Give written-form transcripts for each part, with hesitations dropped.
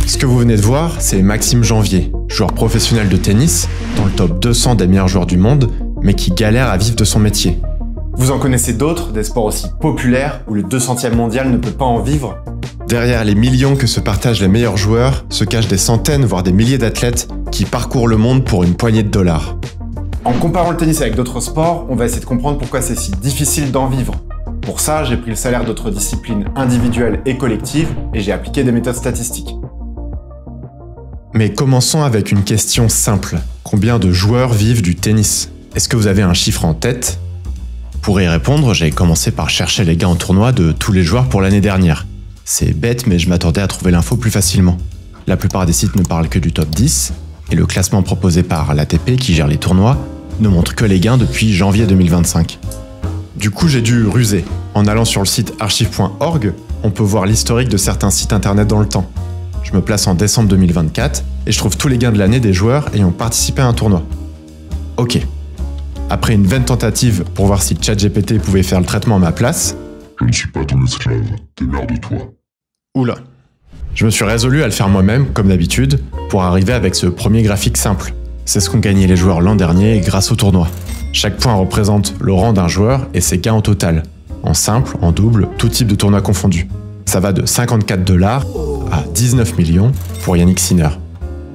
Ce que vous venez de voir, c'est Maxime Janvier, joueur professionnel de tennis, dans le top 200 des meilleurs joueurs du monde, mais qui galère à vivre de son métier. Vous en connaissez d'autres, des sports aussi populaires où le 200e mondial ne peut pas en vivre? Derrière les millions que se partagent les meilleurs joueurs, se cachent des centaines voire des milliers d'athlètes qui parcourent le monde pour une poignée de dollars. En comparant le tennis avec d'autres sports, on va essayer de comprendre pourquoi c'est si difficile d'en vivre. Pour ça, j'ai pris le salaire d'autres disciplines individuelles et collectives et j'ai appliqué des méthodes statistiques. Mais commençons avec une question simple. Combien de joueurs vivent du tennis? Est-ce que vous avez un chiffre en tête? Pour y répondre, j'ai commencé par chercher les gains en tournoi de tous les joueurs pour l'année dernière. C'est bête, mais je m'attendais à trouver l'info plus facilement. La plupart des sites ne parlent que du top 10, et le classement proposé par l'ATP, qui gère les tournois, ne montre que les gains depuis janvier 2025. Du coup, j'ai dû ruser. En allant sur le site archive.org, on peut voir l'historique de certains sites internet dans le temps. Je me place en décembre 2024, et je trouve tous les gains de l'année des joueurs ayant participé à un tournoi. Ok. Après une vaine tentative pour voir si ChatGPT pouvait faire le traitement à ma place... Je ne suis pas ton esclave, démerde-toi. Oula. Je me suis résolu à le faire moi-même, comme d'habitude, pour arriver avec ce premier graphique simple. C'est ce qu'ont gagné les joueurs l'an dernier grâce au tournoi. Chaque point représente le rang d'un joueur et ses gains au total. En simple, en double, tout type de tournoi confondu. Ça va de 54 $ à 19 millions pour Yannick Sinner.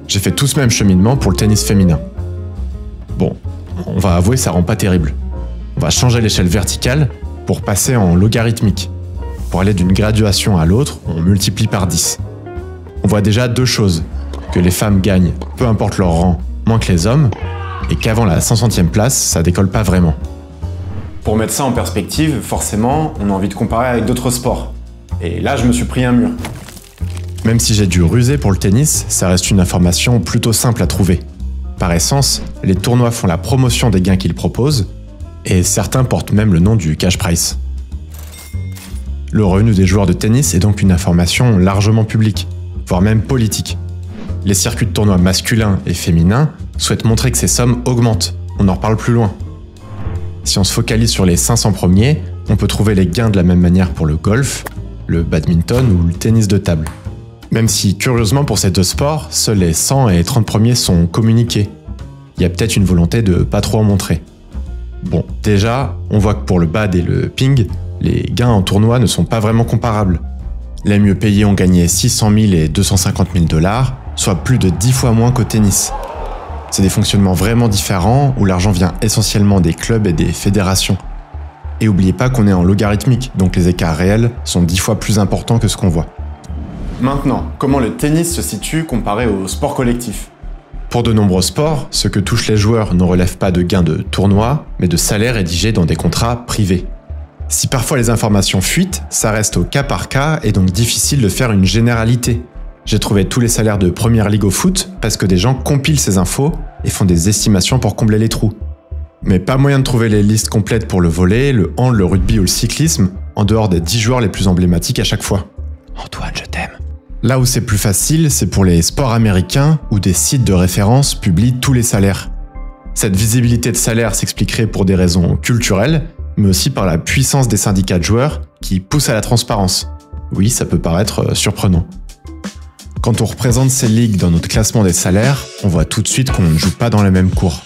J'ai fait tout ce même cheminement pour le tennis féminin. Bon, on va avouer, ça rend pas terrible. On va changer l'échelle verticale pour passer en logarithmique. Pour aller d'une graduation à l'autre, on multiplie par 10. On voit déjà deux choses. Que les femmes gagnent, peu importe leur rang, moins que les hommes, et qu'avant la 500e place, ça décolle pas vraiment. Pour mettre ça en perspective, forcément, on a envie de comparer avec d'autres sports. Et là, je me suis pris un mur. Même si j'ai dû ruser pour le tennis, ça reste une information plutôt simple à trouver. Par essence, les tournois font la promotion des gains qu'ils proposent, et certains portent même le nom du cash prize. Le revenu des joueurs de tennis est donc une information largement publique, voire même politique. Les circuits de tournois masculins et féminins souhaitent montrer que ces sommes augmentent, on en reparle plus loin. Si on se focalise sur les 500 premiers, on peut trouver les gains de la même manière pour le golf, le badminton ou le tennis de table. Même si, curieusement pour ces deux sports, seuls les 100 et 30 premiers sont communiqués. Il y a peut-être une volonté de pas trop en montrer. Bon, déjà, on voit que pour le bad et le ping, les gains en tournoi ne sont pas vraiment comparables. Les mieux payés ont gagné 600 000 et 250 000 $, soit plus de 10 fois moins qu'au tennis. C'est des fonctionnements vraiment différents où l'argent vient essentiellement des clubs et des fédérations. Et n'oubliez pas qu'on est en logarithmique, donc les écarts réels sont 10 fois plus importants que ce qu'on voit. Maintenant, comment le tennis se situe comparé au sport collectif? Pour de nombreux sports, ce que touchent les joueurs ne relève pas de gains de tournoi, mais de salaires rédigés dans des contrats privés. Si parfois les informations fuitent, ça reste au cas par cas et donc difficile de faire une généralité. J'ai trouvé tous les salaires de Première Ligue au foot parce que des gens compilent ces infos et font des estimations pour combler les trous. Mais pas moyen de trouver les listes complètes pour le volley, le hand, le rugby ou le cyclisme, en dehors des 10 joueurs les plus emblématiques à chaque fois. Antoine, je t'aime. Là où c'est plus facile, c'est pour les sports américains où des sites de référence publient tous les salaires. Cette visibilité de salaire s'expliquerait pour des raisons culturelles, mais aussi par la puissance des syndicats de joueurs qui poussent à la transparence. Oui, ça peut paraître surprenant. Quand on représente ces ligues dans notre classement des salaires, on voit tout de suite qu'on ne joue pas dans la même cour.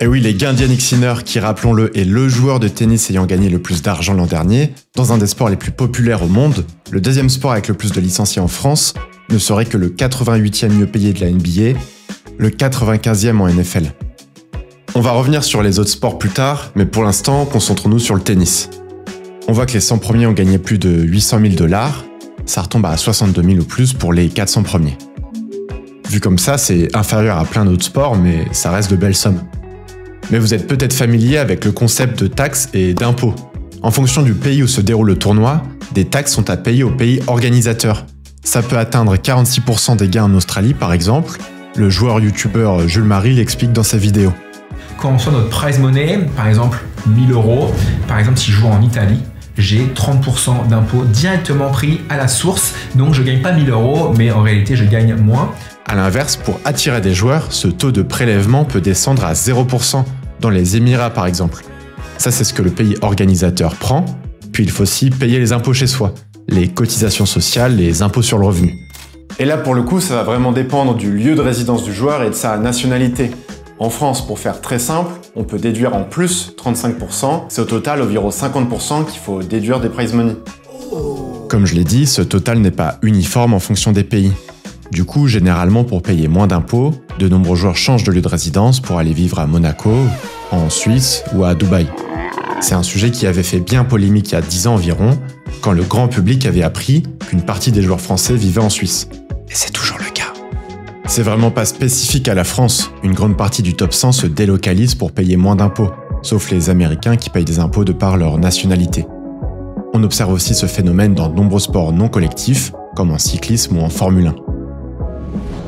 Et oui, les gains d'Yannick Sinner, qui rappelons-le est le joueur de tennis ayant gagné le plus d'argent l'an dernier, dans un des sports les plus populaires au monde, le deuxième sport avec le plus de licenciés en France, ne serait que le 88e mieux payé de la NBA, le 95e en NFL. On va revenir sur les autres sports plus tard, mais pour l'instant, concentrons-nous sur le tennis. On voit que les 100 premiers ont gagné plus de 800 000 $, ça retombe à 62 000 ou plus pour les 400 premiers. Vu comme ça, c'est inférieur à plein d'autres sports, mais ça reste de belles sommes. Mais vous êtes peut-être familier avec le concept de taxes et d'impôts. En fonction du pays où se déroule le tournoi, des taxes sont à payer au pays organisateur. Ça peut atteindre 46% des gains en Australie par exemple. Le joueur youtubeur Jules Marie l'explique dans sa vidéo. Quand on reçoit notre prize money, par exemple 1 000 €, par exemple si je joue en Italie, j'ai 30% d'impôts directement pris à la source, donc je gagne pas 1 000 €, mais en réalité je gagne moins. A l'inverse, pour attirer des joueurs, ce taux de prélèvement peut descendre à 0%, dans les Émirats par exemple. Ça c'est ce que le pays organisateur prend, puis il faut aussi payer les impôts chez soi. les cotisations sociales, les impôts sur le revenu. Et là, pour le coup, ça va vraiment dépendre du lieu de résidence du joueur et de sa nationalité. En France, pour faire très simple, on peut déduire en plus 35%, c'est au total environ 50% qu'il faut déduire des prize money. Comme je l'ai dit, ce total n'est pas uniforme en fonction des pays. Du coup, généralement, pour payer moins d'impôts, de nombreux joueurs changent de lieu de résidence pour aller vivre à Monaco, en Suisse ou à Dubaï. C'est un sujet qui avait fait bien polémique il y a 10 ans environ, quand le grand public avait appris qu'une partie des joueurs français vivaient en Suisse. Et c'est toujours le cas. C'est vraiment pas spécifique à la France, une grande partie du top 100 se délocalise pour payer moins d'impôts, sauf les Américains qui payent des impôts de par leur nationalité. On observe aussi ce phénomène dans de nombreux sports non collectifs, comme en cyclisme ou en Formule 1.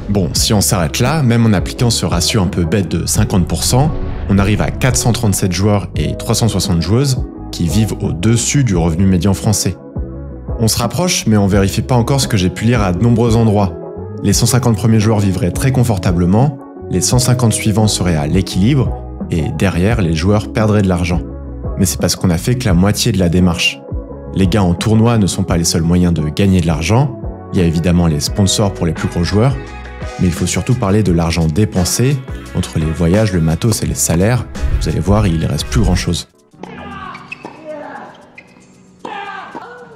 Bon, si on s'arrête là, même en appliquant ce ratio un peu bête de 50%, on arrive à 437 joueurs et 360 joueuses qui vivent au-dessus du revenu médian français. On se rapproche, mais on vérifie pas encore ce que j'ai pu lire à de nombreux endroits. Les 150 premiers joueurs vivraient très confortablement, les 150 suivants seraient à l'équilibre, et derrière, les joueurs perdraient de l'argent. Mais c'est parce qu'on a fait que la moitié de la démarche. Les gains en tournoi ne sont pas les seuls moyens de gagner de l'argent, il y a évidemment les sponsors pour les plus gros joueurs, mais il faut surtout parler de l'argent dépensé, entre les voyages, le matos et les salaires. Vous allez voir, il ne reste plus grand-chose.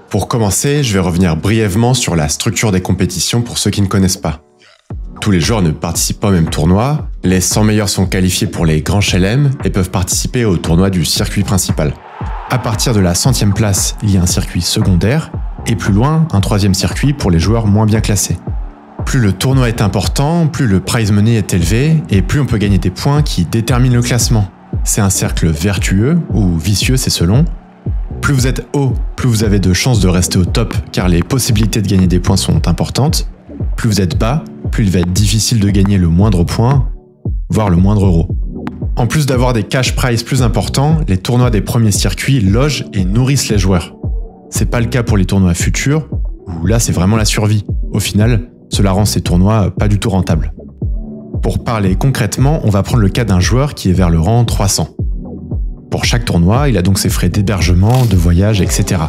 Pour commencer, je vais revenir brièvement sur la structure des compétitions pour ceux qui ne connaissent pas. Tous les joueurs ne participent pas au même tournoi, les 100 meilleurs sont qualifiés pour les grands chelem et peuvent participer au tournoi du circuit principal. À partir de la 100e place, il y a un circuit secondaire, et plus loin, un 3e circuit pour les joueurs moins bien classés. Plus le tournoi est important, plus le prize money est élevé, et plus on peut gagner des points qui déterminent le classement. C'est un cercle vertueux, ou vicieux, c'est selon. Plus vous êtes haut, plus vous avez de chances de rester au top, car les possibilités de gagner des points sont importantes. Plus vous êtes bas, plus il va être difficile de gagner le moindre point, voire le moindre euro. En plus d'avoir des cash prizes plus importants, les tournois des premiers circuits logent et nourrissent les joueurs. C'est pas le cas pour les tournois futurs, où là c'est vraiment la survie. Au final, cela rend ces tournois pas du tout rentables. Pour parler concrètement, on va prendre le cas d'un joueur qui est vers le rang 300. Pour chaque tournoi, il a donc ses frais d'hébergement, de voyage, etc.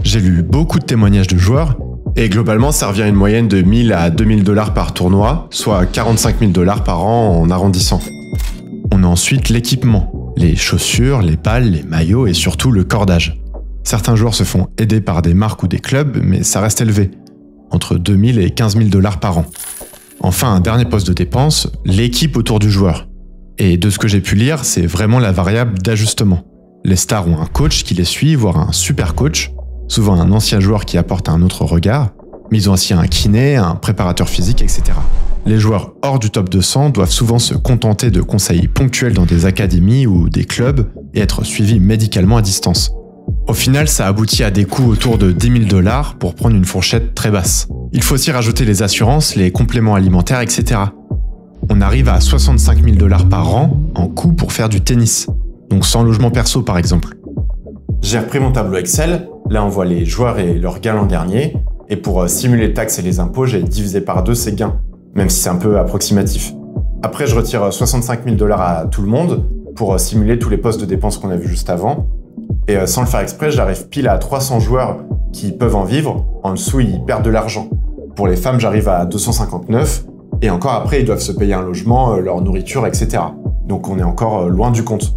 J'ai lu beaucoup de témoignages de joueurs, et globalement ça revient à une moyenne de 1000 à 2000 $ par tournoi, soit 45 000 $ par an en arrondissant. On a ensuite l'équipement, les chaussures, les balles, les maillots et surtout le cordage. Certains joueurs se font aider par des marques ou des clubs, mais ça reste élevé, entre 2000 et 15 000 $ par an. Enfin, un dernier poste de dépense, l'équipe autour du joueur. Et de ce que j'ai pu lire, c'est vraiment la variable d'ajustement. Les stars ont un coach qui les suit, voire un super coach, souvent un ancien joueur qui apporte un autre regard, mais ils ont aussi un kiné, un préparateur physique, etc. Les joueurs hors du top 200 doivent souvent se contenter de conseils ponctuels dans des académies ou des clubs et être suivis médicalement à distance. Au final, ça aboutit à des coûts autour de 10 000 $ pour prendre une fourchette très basse. Il faut aussi rajouter les assurances, les compléments alimentaires, etc. On arrive à 65 000 $ par an en coût pour faire du tennis, donc sans logement perso par exemple. J'ai repris mon tableau Excel, là on voit les joueurs et leurs gains l'an dernier, et pour simuler les taxes et les impôts, j'ai divisé par 2 ces gains, même si c'est un peu approximatif. Après, je retire 65 000 $ à tout le monde pour simuler tous les postes de dépenses qu'on a vus juste avant, et sans le faire exprès, j'arrive pile à 300 joueurs qui peuvent en vivre, en dessous ils perdent de l'argent. Pour les femmes, j'arrive à 259, et encore après, ils doivent se payer un logement, leur nourriture, etc. Donc on est encore loin du compte.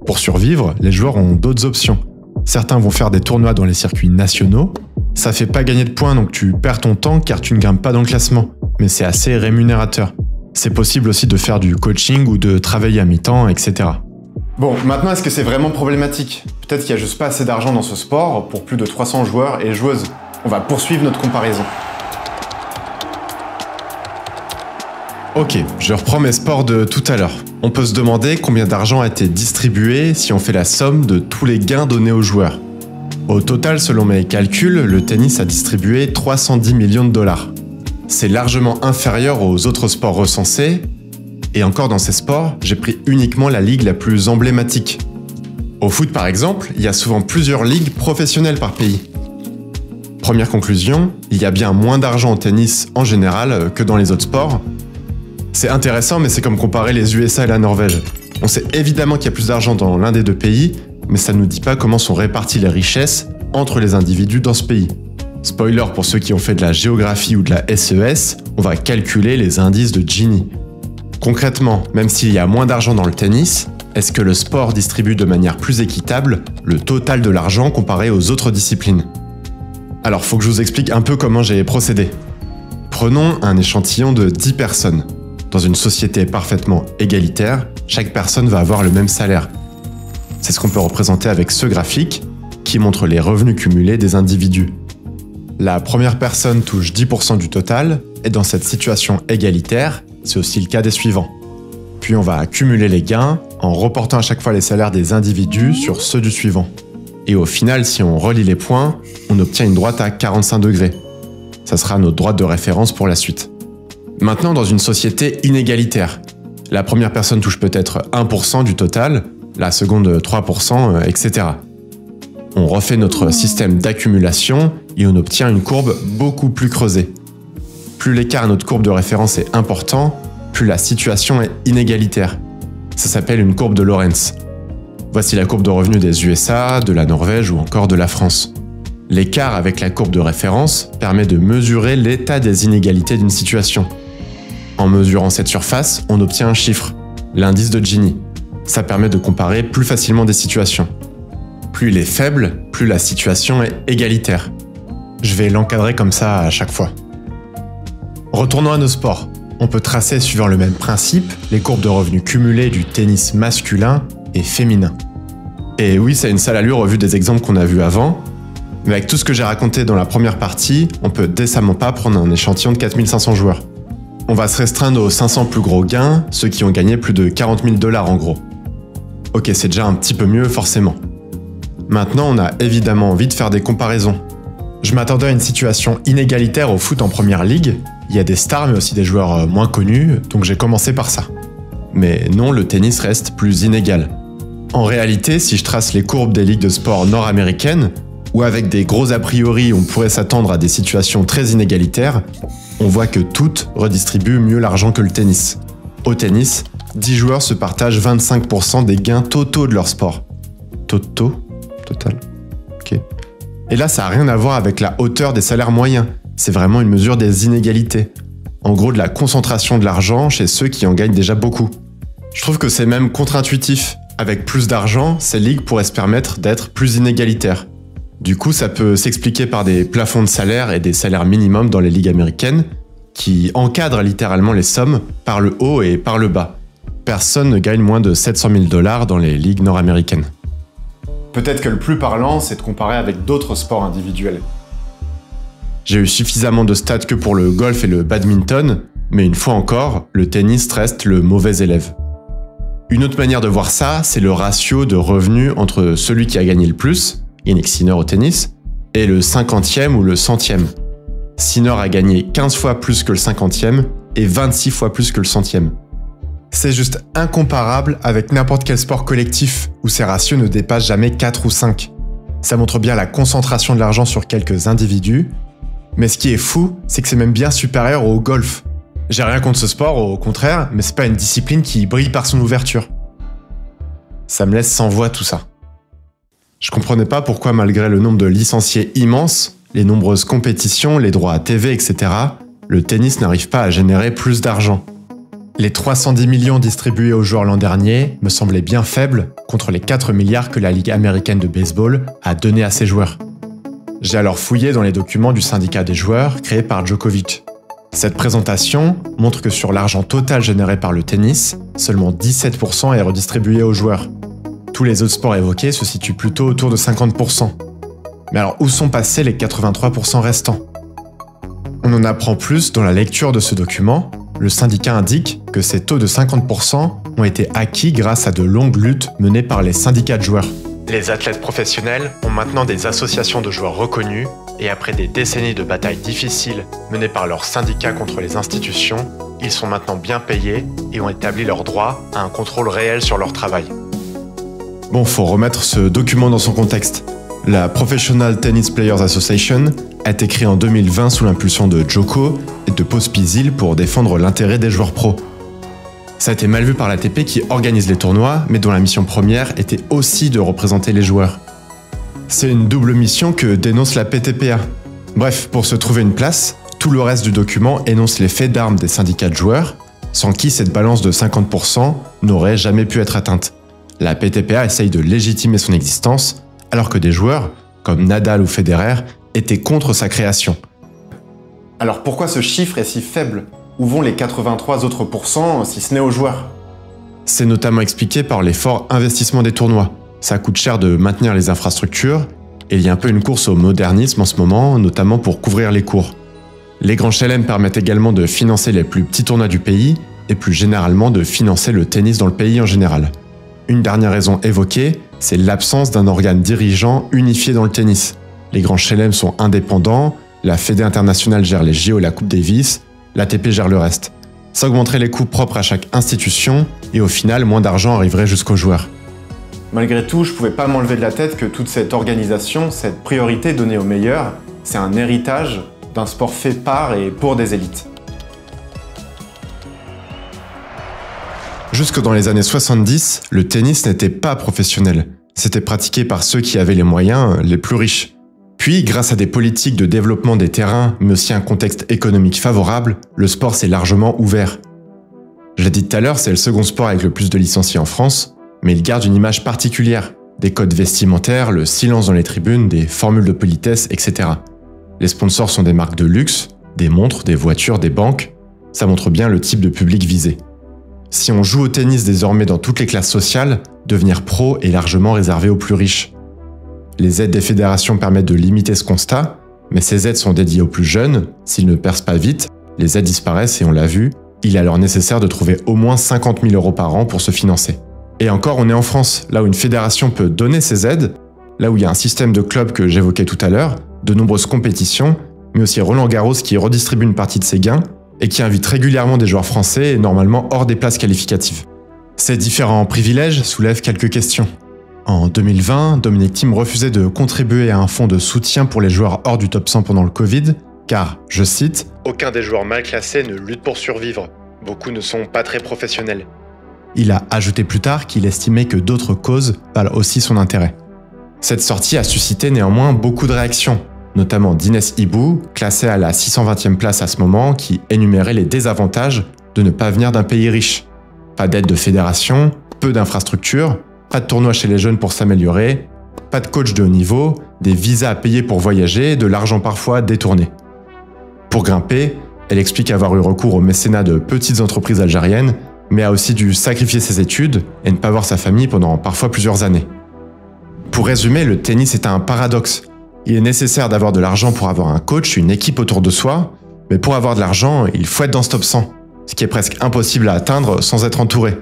Pour survivre, les joueurs ont d'autres options. Certains vont faire des tournois dans les circuits nationaux. Ça fait pas gagner de points, donc tu perds ton temps car tu ne grimpes pas dans le classement. Mais c'est assez rémunérateur. C'est possible aussi de faire du coaching ou de travailler à mi-temps, etc. Bon, maintenant, est-ce que c'est vraiment problématique? Peut-être qu'il n'y a juste pas assez d'argent dans ce sport pour plus de 300 joueurs et joueuses. On va poursuivre notre comparaison. Ok, je reprends mes sports de tout à l'heure. On peut se demander combien d'argent a été distribué si on fait la somme de tous les gains donnés aux joueurs. Au total, selon mes calculs, le tennis a distribué 310 millions de $. C'est largement inférieur aux autres sports recensés, et encore dans ces sports, j'ai pris uniquement la ligue la plus emblématique. Au foot par exemple, il y a souvent plusieurs ligues professionnelles par pays. Première conclusion, il y a bien moins d'argent au tennis en général que dans les autres sports. C'est intéressant, mais c'est comme comparer les USA et la Norvège. On sait évidemment qu'il y a plus d'argent dans l'un des deux pays, mais ça ne nous dit pas comment sont réparties les richesses entre les individus dans ce pays. Spoiler pour ceux qui ont fait de la géographie ou de la SES, on va calculer les indices de Gini. Concrètement, même s'il y a moins d'argent dans le tennis, est-ce que le sport distribue de manière plus équitable le total de l'argent comparé aux autres disciplines? Alors faut que je vous explique un peu comment j'ai procédé. Prenons un échantillon de 10 personnes. Dans une société parfaitement égalitaire, chaque personne va avoir le même salaire. C'est ce qu'on peut représenter avec ce graphique qui montre les revenus cumulés des individus. La première personne touche 10% du total, et dans cette situation égalitaire, c'est aussi le cas des suivants. Puis on va accumuler les gains en reportant à chaque fois les salaires des individus sur ceux du suivant. Et au final, si on relie les points, on obtient une droite à 45 degrés. Ça sera notre droite de référence pour la suite. Maintenant, dans une société inégalitaire, la première personne touche peut-être 1% du total, la seconde 3%, etc. On refait notre système d'accumulation et on obtient une courbe beaucoup plus creusée. Plus l'écart à notre courbe de référence est important, plus la situation est inégalitaire. Ça s'appelle une courbe de Lorenz. Voici la courbe de revenus des USA, de la Norvège ou encore de la France. L'écart avec la courbe de référence permet de mesurer l'état des inégalités d'une situation. En mesurant cette surface, on obtient un chiffre, l'indice de Gini. Ça permet de comparer plus facilement des situations. Plus il est faible, plus la situation est égalitaire. Je vais l'encadrer comme ça à chaque fois. Retournons à nos sports. On peut tracer, suivant le même principe, les courbes de revenus cumulés du tennis masculin et féminin. Et oui, ça a une sale allure au vu des exemples qu'on a vus avant, mais avec tout ce que j'ai raconté dans la première partie, on peut décemment pas prendre un échantillon de 4500 joueurs. On va se restreindre aux 500 plus gros gains, ceux qui ont gagné plus de 40 000 $ en gros. Ok, c'est déjà un petit peu mieux forcément. Maintenant, on a évidemment envie de faire des comparaisons. Je m'attendais à une situation inégalitaire au foot en première ligue. Il y a des stars mais aussi des joueurs moins connus, donc j'ai commencé par ça. Mais non, le tennis reste plus inégal. En réalité, si je trace les courbes des ligues de sport nord-américaines, où avec des gros a priori on pourrait s'attendre à des situations très inégalitaires, on voit que toutes redistribuent mieux l'argent que le tennis. Au tennis, 10 joueurs se partagent 25% des gains totaux de leur sport. Total. Ok. Et là, ça n'a rien à voir avec la hauteur des salaires moyens. C'est vraiment une mesure des inégalités. En gros, de la concentration de l'argent chez ceux qui en gagnent déjà beaucoup. Je trouve que c'est même contre-intuitif. Avec plus d'argent, ces ligues pourraient se permettre d'être plus inégalitaires. Du coup, ça peut s'expliquer par des plafonds de salaire et des salaires minimums dans les ligues américaines qui encadrent littéralement les sommes par le haut et par le bas. Personne ne gagne moins de 700 000 $ dans les ligues nord-américaines. Peut-être que le plus parlant, c'est de comparer avec d'autres sports individuels. J'ai eu suffisamment de stats que pour le golf et le badminton, mais une fois encore, le tennis reste le mauvais élève. Une autre manière de voir ça, c'est le ratio de revenus entre celui qui a gagné le plus, Yannick Sinner au tennis, et le 50e ou le 100e. Sinner a gagné 15 fois plus que le 50e et 26 fois plus que le 100e. C'est juste incomparable avec n'importe quel sport collectif où ces ratios ne dépassent jamais 4 ou 5. Ça montre bien la concentration de l'argent sur quelques individus, mais ce qui est fou, c'est que c'est même bien supérieur au golf. J'ai rien contre ce sport, au contraire, mais c'est pas une discipline qui brille par son ouverture. Ça me laisse sans voix tout ça. Je comprenais pas pourquoi malgré le nombre de licenciés immense, les nombreuses compétitions, les droits à TV, etc., le tennis n'arrive pas à générer plus d'argent. Les 310 millions distribués aux joueurs l'an dernier me semblaient bien faibles contre les 4 milliards que la Ligue américaine de baseball a donné à ses joueurs. J'ai alors fouillé dans les documents du syndicat des joueurs créé par Djokovic. Cette présentation montre que sur l'argent total généré par le tennis, seulement 17% est redistribué aux joueurs. Tous les autres sports évoqués se situent plutôt autour de 50%. Mais alors où sont passés les 83% restants ? On en apprend plus dans la lecture de ce document. Le syndicat indique que ces taux de 50% ont été acquis grâce à de longues luttes menées par les syndicats de joueurs. Les athlètes professionnels ont maintenant des associations de joueurs reconnues et après des décennies de batailles difficiles menées par leurs syndicats contre les institutions, ils sont maintenant bien payés et ont établi leur droit à un contrôle réel sur leur travail. Bon, faut remettre ce document dans son contexte. La Professional Tennis Players Association a été créée en 2020 sous l'impulsion de Djoko et de Pospisil pour défendre l'intérêt des joueurs pros. Ça a été mal vu par l'ATP qui organise les tournois, mais dont la mission première était aussi de représenter les joueurs. C'est une double mission que dénonce la PTPA. Bref, pour se trouver une place, tout le reste du document énonce les faits d'armes des syndicats de joueurs, sans qui cette balance de 50% n'aurait jamais pu être atteinte. La PTPA essaye de légitimer son existence, alors que des joueurs, comme Nadal ou Federer, étaient contre sa création. Alors pourquoi ce chiffre est si faible? Où vont les 83 autres pourcents si ce n'est aux joueurs? C'est notamment expliqué par les forts investissements des tournois. Ça coûte cher de maintenir les infrastructures, et il y a un peu une course au modernisme en ce moment, notamment pour couvrir les cours. Les grands chelem permettent également de financer les plus petits tournois du pays, et plus généralement de financer le tennis dans le pays en général. Une dernière raison évoquée, c'est l'absence d'un organe dirigeant unifié dans le tennis. Les grands chelem sont indépendants, la Fédé internationale gère les JO et la Coupe Davis, l'ATP gère le reste. Ça augmenterait les coûts propres à chaque institution, et au final, moins d'argent arriverait jusqu'aux joueurs. Malgré tout, je pouvais pas m'enlever de la tête que toute cette organisation, cette priorité donnée aux meilleurs, c'est un héritage d'un sport fait par et pour des élites. Jusque dans les années 70, le tennis n'était pas professionnel. C'était pratiqué par ceux qui avaient les moyens les plus riches. Puis, grâce à des politiques de développement des terrains, mais aussi un contexte économique favorable, le sport s'est largement ouvert. Je l'ai dit tout à l'heure, c'est le second sport avec le plus de licenciés en France, mais il garde une image particulière. Des codes vestimentaires, le silence dans les tribunes, des formules de politesse, etc. Les sponsors sont des marques de luxe, des montres, des voitures, des banques. Ça montre bien le type de public visé. Si on joue au tennis désormais dans toutes les classes sociales, devenir pro est largement réservé aux plus riches. Les aides des fédérations permettent de limiter ce constat, mais ces aides sont dédiées aux plus jeunes. S'ils ne percent pas vite, les aides disparaissent et on l'a vu, il est alors nécessaire de trouver au moins 50 000 € par an pour se financer. Et encore, on est en France, là où une fédération peut donner ces aides, là où il y a un système de clubs que j'évoquais tout à l'heure, de nombreuses compétitions, mais aussi Roland-Garros qui redistribue une partie de ses gains et qui invite régulièrement des joueurs français et normalement hors des places qualificatives. Ces différents privilèges soulèvent quelques questions. En 2020, Dominic Thiem refusait de contribuer à un fonds de soutien pour les joueurs hors du top 100 pendant le Covid, car, je cite, « Aucun des joueurs mal classés ne lutte pour survivre. Beaucoup ne sont pas très professionnels. » Il a ajouté plus tard qu'il estimait que d'autres causes valent aussi son intérêt. Cette sortie a suscité néanmoins beaucoup de réactions, notamment d'Inès Hibou, classée à la 620e place à ce moment, qui énumérait les désavantages de ne pas venir d'un pays riche. Pas d'aide de fédération, peu d'infrastructures, pas de tournois chez les jeunes pour s'améliorer, pas de coach de haut niveau, des visas à payer pour voyager, de l'argent parfois détourné. Pour grimper, elle explique avoir eu recours au mécénat de petites entreprises algériennes, mais a aussi dû sacrifier ses études et ne pas voir sa famille pendant parfois plusieurs années. Pour résumer, le tennis est un paradoxe. Il est nécessaire d'avoir de l'argent pour avoir un coach, une équipe autour de soi, mais pour avoir de l'argent, il faut être dans ce top 100, ce qui est presque impossible à atteindre sans être entouré.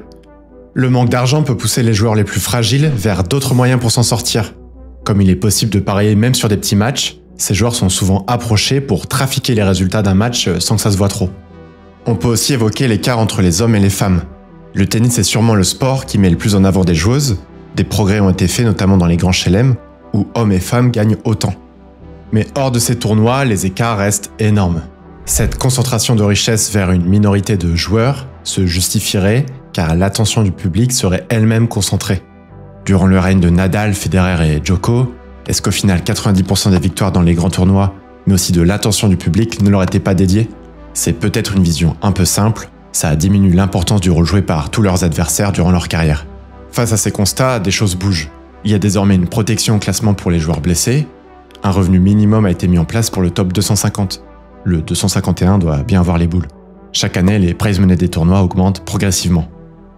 Le manque d'argent peut pousser les joueurs les plus fragiles vers d'autres moyens pour s'en sortir. Comme il est possible de parier même sur des petits matchs, ces joueurs sont souvent approchés pour trafiquer les résultats d'un match sans que ça se voit trop. On peut aussi évoquer l'écart entre les hommes et les femmes. Le tennis est sûrement le sport qui met le plus en avant des joueuses. Des progrès ont été faits notamment dans les grands chelem, où hommes et femmes gagnent autant. Mais hors de ces tournois, les écarts restent énormes. Cette concentration de richesse vers une minorité de joueurs se justifierait car l'attention du public serait elle-même concentrée. Durant le règne de Nadal, Federer et Djoko, est-ce qu'au final 90% des victoires dans les grands tournois, mais aussi de l'attention du public, ne leur étaient pas dédiées ? C'est peut-être une vision un peu simple, ça diminue l'importance du rôle joué par tous leurs adversaires durant leur carrière. Face à ces constats, des choses bougent. Il y a désormais une protection au classement pour les joueurs blessés, un revenu minimum a été mis en place pour le top 250. Le 251 doit bien avoir les boules. Chaque année, les prize money des tournois augmentent progressivement.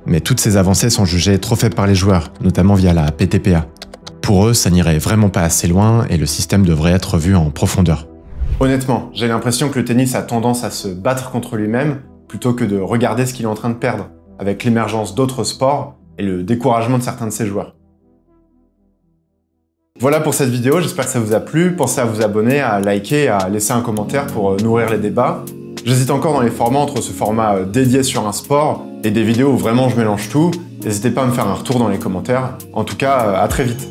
Mais toutes ces avancées sont jugées trop faibles par les joueurs, notamment via la PTPA. Pour eux, ça n'irait vraiment pas assez loin et le système devrait être revu en profondeur. Honnêtement, j'ai l'impression que le tennis a tendance à se battre contre lui-même plutôt que de regarder ce qu'il est en train de perdre, avec l'émergence d'autres sports et le découragement de certains de ses joueurs. Voilà pour cette vidéo, j'espère que ça vous a plu. Pensez à vous abonner, à liker, à laisser un commentaire pour nourrir les débats. J'hésite encore dans les formats entre ce format dédié sur un sport et des vidéos où vraiment je mélange tout. N'hésitez pas à me faire un retour dans les commentaires. En tout cas, à très vite.